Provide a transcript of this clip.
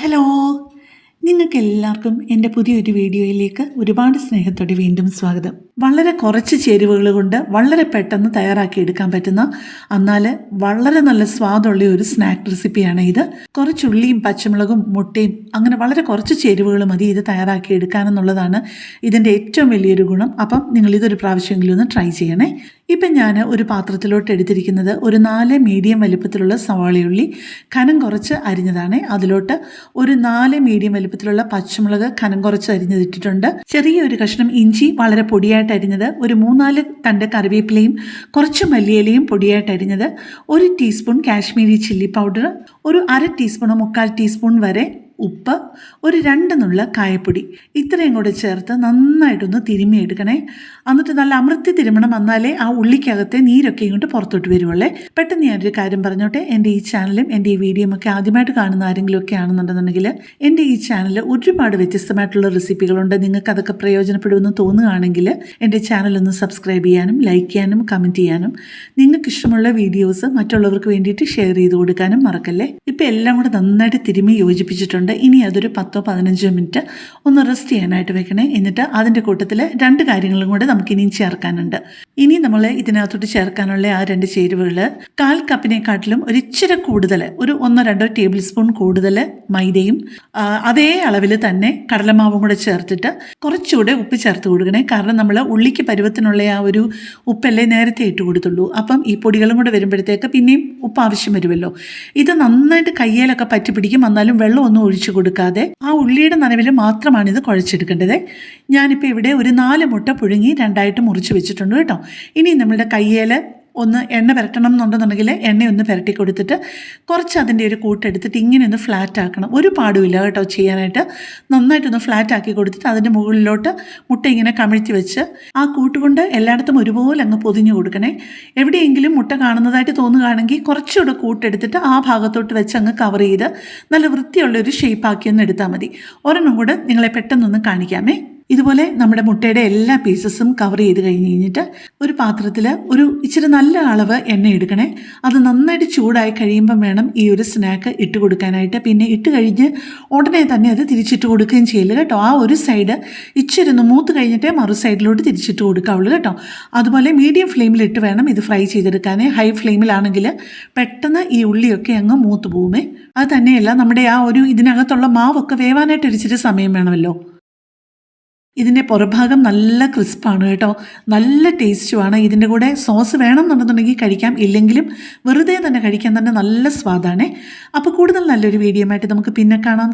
Hello, നിങ്ങൾക്കെല്ലാവർക്കും എൻ്റെ പുതിയൊരു വീഡിയോയിലേക്ക് ഒരുപാട് സ്നേഹത്തോടെ വീണ്ടും സ്വാഗതം. വളരെ കുറച്ച് ചേരുവകൾ കൊണ്ട് വളരെ പെട്ടെന്ന് തയ്യാറാക്കിയെടുക്കാൻ പറ്റുന്ന എന്നാൽ വളരെ നല്ല സ്വാദുള്ള ഒരു സ്നാക്ക് റെസിപ്പിയാണ് ഇത്. കുറച്ച് ഉള്ളിയും പച്ചമുളകും മുട്ടയും അങ്ങനെ വളരെ കുറച്ച് ചേരുവകൾ മതി ഇത് തയ്യാറാക്കിയെടുക്കാനെന്നുള്ളതാണ് ഇതിൻ്റെ ഏറ്റവും വലിയൊരു ഗുണം. അപ്പം നിങ്ങളിതൊരു പ്രാവശ്യമെങ്കിലും ഒന്ന് ട്രൈ ചെയ്യണേ. ഇപ്പം ഞാൻ ഒരു പാത്രത്തിലോട്ട് എടുത്തിരിക്കുന്നത് ഒരു 4 മീഡിയം വലിപ്പത്തിലുള്ള സവാളയുള്ളി കനം കുറച്ച് അരിഞ്ഞതാണ്. അതിലോട്ട് ഒരു 4 മീഡിയം വലിപ്പത്തിലുള്ള പച്ചമുളക് കനം കുറച്ച് അരിഞ്ഞതിട്ടിട്ടുണ്ട്. ചെറിയൊരു കഷ്ണം ഇഞ്ചി വളരെ പൊടിയായിട്ട് അരിഞ്ഞത്, ഒരു 3-4 തണ്ട് കറിവേപ്പിലയും കുറച്ച് മല്ലിയിലയും പൊടിയായിട്ട് അരിഞ്ഞത്, 1 ടീസ്പൂൺ കാശ്മീരി ചില്ലി പൗഡർ, ഒരു 1/2 ടീസ്പൂണോ 1/4 ടീസ്പൂൺ വരെ ഉപ്പ്, ഒരു 2 നുള്ള കായപ്പൊടി, ഇത്രയും കൂടെ ചേർത്ത് നന്നായിട്ടൊന്ന് തിരുമ്മിയെടുക്കണേ. എന്നിട്ട് നല്ല അമർത്തി തിരുമണം, എന്നാലേ ആ ഉള്ളിക്കകത്തെ നീരൊക്കെ ഇങ്ങോട്ട് പുറത്തോട്ട് വരുവുള്ളേ. പെട്ടെന്ന് ഞാനൊരു കാര്യം പറഞ്ഞോട്ടെ, എൻ്റെ ഈ ചാനലും എൻ്റെ ഈ വീഡിയോയും ഒക്കെ ആദ്യമായിട്ട് കാണുന്ന ആരെങ്കിലുമൊക്കെ ആണെന്നുണ്ടെന്നുണ്ടെങ്കിൽ എൻ്റെ ഈ ചാനലിൽ ഒരുപാട് വ്യത്യസ്തമായിട്ടുള്ള റെസിപ്പികളുണ്ട്. നിങ്ങൾക്ക് അതൊക്കെ പ്രയോജനപ്പെടുമെന്ന് തോന്നുകയാണെങ്കിൽ എൻ്റെ ചാനലൊന്ന് സബ്സ്ക്രൈബ് ചെയ്യാനും ലൈക്ക് ചെയ്യാനും കമൻറ്റ് ചെയ്യാനും, നിങ്ങൾക്ക് ഇഷ്ടമുള്ള വീഡിയോസ് മറ്റുള്ളവർക്ക് വേണ്ടിയിട്ട് ഷെയർ ചെയ്ത് കൊടുക്കാനും മറക്കല്ലേ. ഇപ്പം എല്ലാം കൂടെ നന്നായിട്ട് തിരുമ്മി യോജിപ്പിച്ചിട്ടുണ്ട്. ഇനി അതൊരു 10-15 മിനിറ്റ് ഒന്ന് റെസ്റ്റ് ചെയ്യാനായിട്ട് വെക്കണേ. എന്നിട്ട് അതിൻ്റെ കൂട്ടത്തിൽ 2 കാര്യങ്ങളും കൂടെ നമുക്ക് ഇനിയും ചേർക്കാനുണ്ട്. ഇനി നമ്മൾ ഇതിനകത്തോട്ട് ചേർക്കാനുള്ള ആ 2 ചേരുവകൾ, 1/4 കപ്പിനെക്കാട്ടിലും ഒരു ഇച്ചിരി കൂടുതൽ, ഒരു 1-2 ടേബിൾ സ്പൂൺ കൂടുതൽ മൈദയും അതേ അളവിൽ തന്നെ കടലമാവും കൂടെ ചേർത്തിട്ട് കുറച്ചുകൂടെ ഉപ്പ് ചേർത്ത് കൊടുക്കണേ. കാരണം നമ്മൾ ഉള്ളിക്ക് പരുവത്തിനുള്ള ആ ഒരു ഉപ്പല്ലേ നേരത്തെ ഇട്ട് കൊടുത്തുള്ളൂ. അപ്പം ഈ പൊടികളും കൂടെ വരുമ്പോഴത്തേക്ക് പിന്നെയും ഉപ്പ് ആവശ്യം വരുമല്ലോ. ഇത് നന്നായിട്ട് കയ്യിലൊക്കെ പറ്റി പിടിക്കും. എന്നാലും വെള്ളമൊന്നും ഒഴിച്ചു കൊടുക്കാതെ ആ ഉള്ളിയുടെ നനവിൽ മാത്രമാണ് ഇത് കുഴച്ചെടുക്കേണ്ടത്. ഞാനിപ്പോൾ ഇവിടെ ഒരു 4 മുട്ട പുഴുങ്ങി 2ആയിട്ട് മുറിച്ച് വെച്ചിട്ടുണ്ട് കേട്ടോ. ഇനി നമ്മളുടെ കയ്യിൽ ഒന്ന് എണ്ണ പുരട്ടണം എന്നുണ്ടെന്നുണ്ടെങ്കിൽ എണ്ണയൊന്ന് പുരട്ടി കൊടുത്തിട്ട് കുറച്ച് അതിൻ്റെ ഒരു കൂട്ടെടുത്തിട്ട് ഇങ്ങനെ ഒന്ന് ഫ്ലാറ്റ് ആക്കണം. ഒരു പാടുമില്ല കേട്ടോ ചെയ്യാനായിട്ട്. നന്നായിട്ടൊന്ന് ഫ്ലാറ്റ് ആക്കി കൊടുത്തിട്ട് അതിൻ്റെ മുകളിലോട്ട് മുട്ട ഇങ്ങനെ കമിഴ്ത്തി വെച്ച് ആ കൂട്ടുകൊണ്ട് എല്ലായിടത്തും ഒരുപോലെ അങ്ങ് പൊതിഞ്ഞു കൊടുക്കണേ. എവിടെയെങ്കിലും മുട്ട കാണുന്നതായിട്ട് തോന്നുകയാണെങ്കിൽ കുറച്ചുകൂടെ കൂട്ടെടുത്തിട്ട് ആ ഭാഗത്തോട്ട് വെച്ച് അങ്ങ് കവർ ചെയ്ത് നല്ല വൃത്തിയുള്ളൊരു ഷേപ്പാക്കിയൊന്ന് എടുത്താൽ മതി. ഒരെണ്ണം കൂടെ നിങ്ങളെ പെട്ടെന്നൊന്ന് കാണിക്കാമേ. ഇതുപോലെ നമ്മുടെ മുട്ടയുടെ എല്ലാ പീസസും കവർ ചെയ്ത് കഴിഞ്ഞിട്ട് ഒരു പാത്രത്തിൽ ഒരു ഇച്ചിരി നല്ല അളവ് എണ്ണ എടുക്കണേ. അത് നന്നായിട്ട് ചൂടായി കഴിയുമ്പം വേണം ഈ ഒരു സ്നാക്ക് ഇട്ട് കൊടുക്കാനായിട്ട്. പിന്നെ ഇട്ട് കഴിഞ്ഞ് ഉടനെ തന്നെ അത് തിരിച്ചിട്ട് കൊടുക്കുകയും ചെയ്യില്ല കേട്ടോ. ആ ഒരു സൈഡ് ഇച്ചിരി ഒന്ന് മൂത്ത് കഴിഞ്ഞിട്ടേ മറു സൈഡിലോട്ട് തിരിച്ചിട്ട് കൊടുക്കാവുള്ളൂ കേട്ടോ. അതുപോലെ മീഡിയം ഫ്ലെയിമിലിട്ട് വേണം ഇത് ഫ്രൈ ചെയ്തെടുക്കാൻ. ഹൈ ഫ്ലെയിമിലാണെങ്കിൽ പെട്ടെന്ന് ഈ ഉള്ളിയൊക്കെ അങ്ങ് മൂത്ത് പോകുമേ. അത് തന്നെയല്ല, നമ്മുടെ ആ ഒരു ഇതിനകത്തുള്ള മാവൊക്കെ വേവാനായിട്ട് ഇരിച്ചിട്ട് സമയം വേണമല്ലോ. ഇതിൻ്റെ പുറഭാഗം നല്ല ക്രിസ്പാണ് കേട്ടോ, നല്ല ടേസ്റ്റുമാണ്. ഇതിൻ്റെ കൂടെ സോസ് വേണമെന്നുണ്ടെന്നുണ്ടെങ്കിൽ കഴിക്കാം, ഇല്ലെങ്കിലും വെറുതെ തന്നെ കഴിക്കാൻ തന്നെ നല്ല സ്വാദാണ്. അപ്പോൾ കൂടുതൽ നല്ലൊരു വീഡിയോ ആയിട്ട് നമുക്ക് പിന്നെ കാണാം.